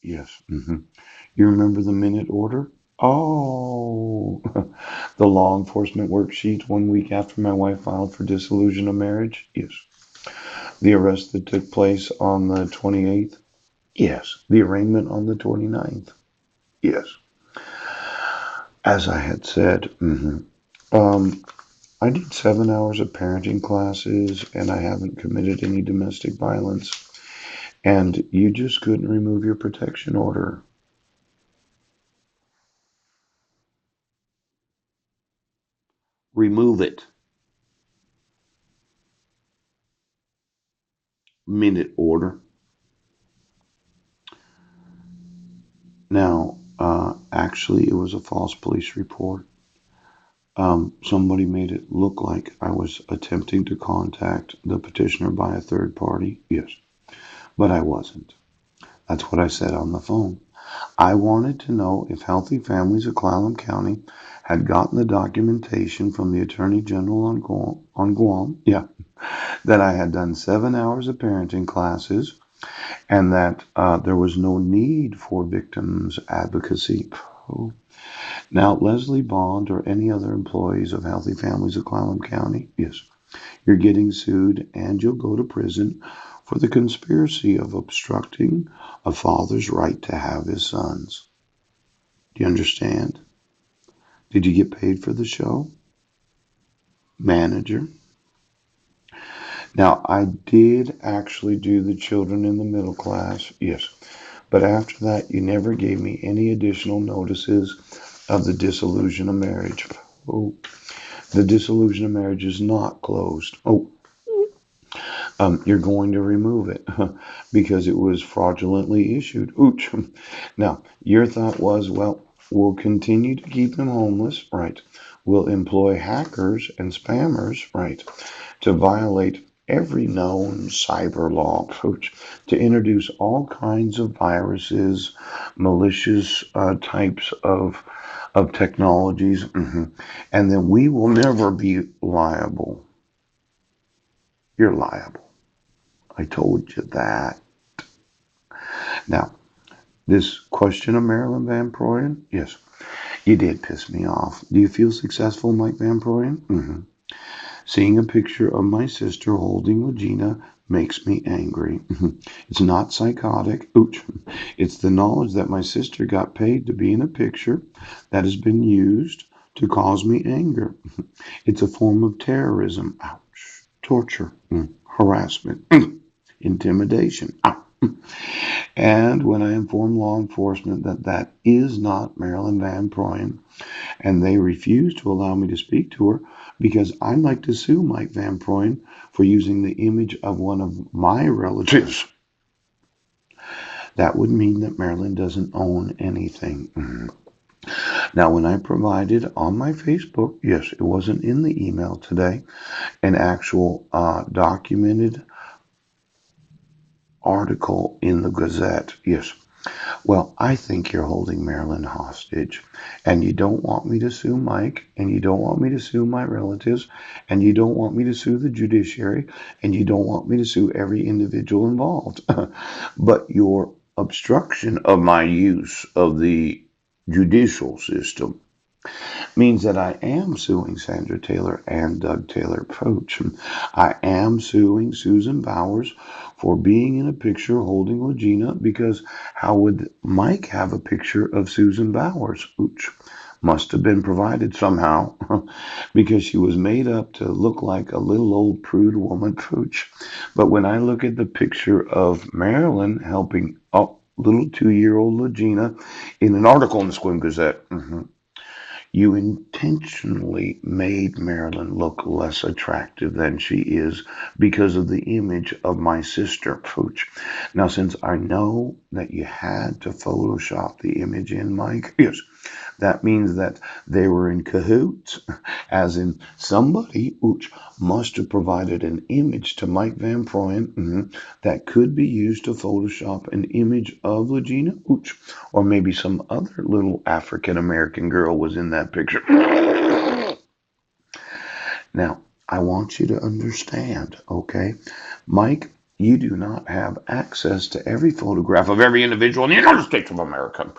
Yes. You remember the minute order? Oh, the law enforcement worksheet 1 week after my wife filed for dissolution of marriage? Yes. The arrest that took place on the 28th? Yes. The arraignment on the 29th? Yes. As I had said, um, I did 7 hours of parenting classes and I haven't committed any domestic violence. And you just couldn't remove your protection order. Remove it. Minute order. Now, actually, it was a false police report. Somebody made it look like I was attempting to contact the petitioner by a third party. Yes, but I wasn't. That's what I said on the phone. I wanted to know if Healthy Families of Clallam County had gotten the documentation from the Attorney General on Guam, yeah, that I had done 7 hours of parenting classes and that there was no need for victims advocacy. Oh. Now, Leslie Bond or any other employees of Healthy Families of Clallam County, yes, you're getting sued and you'll go to prison for the conspiracy of obstructing a father's right to have his sons. Do you understand? Did you get paid for the show? Manager? Now, I did actually do the children in the middle class, yes. But after that, you never gave me any additional notices of the dissolution of marriage. Oh, the dissolution of marriage is not closed. Oh, you're going to remove it because it was fraudulently issued. Ooch. Now, your thought was, well, we'll continue to keep them homeless, right? We'll employ hackers and spammers, right, to violate every known cyber law, Ooch, to introduce all kinds of viruses, malicious types of technologies, and then we will never be liable. You're liable. I told you that. Now, this question of Marilyn Van Proyen, yes, you did piss me off. Do you feel successful, Mike Van Proyen? Seeing a picture of my sister holding Regina makes me angry. It's not psychotic. Ouch. It's the knowledge that my sister got paid to be in a picture that has been used to cause me anger. It's a form of terrorism. Ouch. Torture. Harassment. Intimidation. And when I informed law enforcement that that is not Marilyn Van Proyen, and they refused to allow me to speak to her because I'd like to sue Mike Van Proyen for using the image of one of my relatives, that would mean that Marilyn doesn't own anything. Now, when I provided on my Facebook, yes, it wasn't in the email today, an actual documented article in the Gazette, yes. Well, I think you're holding Marilyn hostage, and you don't want me to sue Mike, and you don't want me to sue my relatives, and you don't want me to sue the judiciary, and you don't want me to sue every individual involved. But your obstruction of my use of the judicial system means that I am suing Sandra Taylor and Doug Taylor Poach. I am suing Susan Bowers for being in a picture holding Regina because how would Mike have a picture of Susan Bowers? Which must have been provided somehow because she was made up to look like a little old prude woman pooch. But when I look at the picture of Marilyn helping a little 2-year old Regina in an article in the Squim Gazette, you intentionally made Marilyn look less attractive than she is because of the image of my sister, Pooch. Now, since I know that you had to Photoshop the image in, Mike, yes, that means that they were in cahoots, as in somebody, Ooch, must have provided an image to Mike Van Proyen that could be used to Photoshop an image of Legina Ooch, or maybe some other little African American girl was in that picture. Now, I want you to understand, okay? Mike, you do not have access to every photograph of every individual in the United States of America.